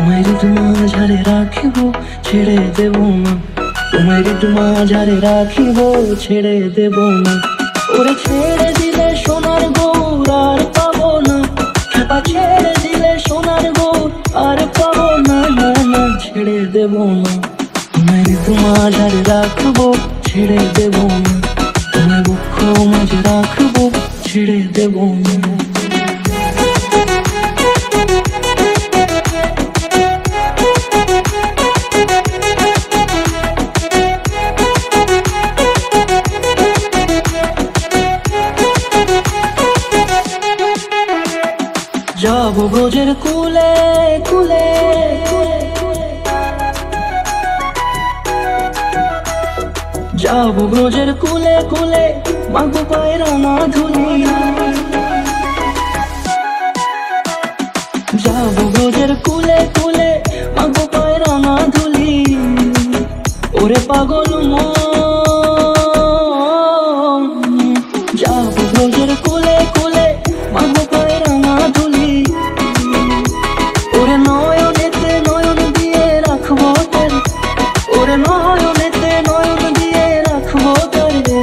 তোমায় মাঝারে রাখিব, ছেড়ে দেব না। তোমায় মাঝারে রাখিব, ছেড়ে দেব না। ওরে ছেড়ে দিলে সোনার গৌর আর পাবো না, খেপা ছেড়ে দিলে সোনার গৌর আর পাবো না। না না, ছেড়ে দেব না। তোমায় মাঝারে রাখবো, ছেড়ে দেব না। তোমায় বক্ষ মাঝে রাখবো, ছেড়ে দেব না। যাব ব্রজের কুলে কুলে, যাব ব্রজের কুলে কুলে, মাগো পায়ের না ধুলি। যাব ব্রজের কুলে কুলে, মাগো পায়ের না ধুলি। ওরে পাগল মন, যাব ব্রজের কুলে কুলে, মাগো পায়ের না ধুলি। ওরে নয়নেতে নয়ন দিয়ে রাখবো তারে, ওরে নয়নেতে নয়ন দিয়ে রাখবো তারে।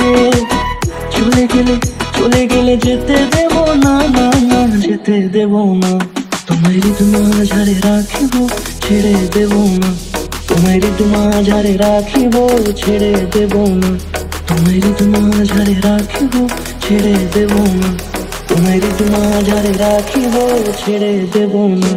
চলে গেলে চলে গেলে যেতে দেব না। না না, যেতে দেব না। তোমায় মাঝারে রাখিব, ছেড়ে দেব না। তোমায় মাঝারে রাখিব, ছেড়ে দেব না। তোমায় মাঝারে রাখিব, ছেড়ে দেব না। তোমায় মাঝারে রাখিব, ছেড়ে দেব না।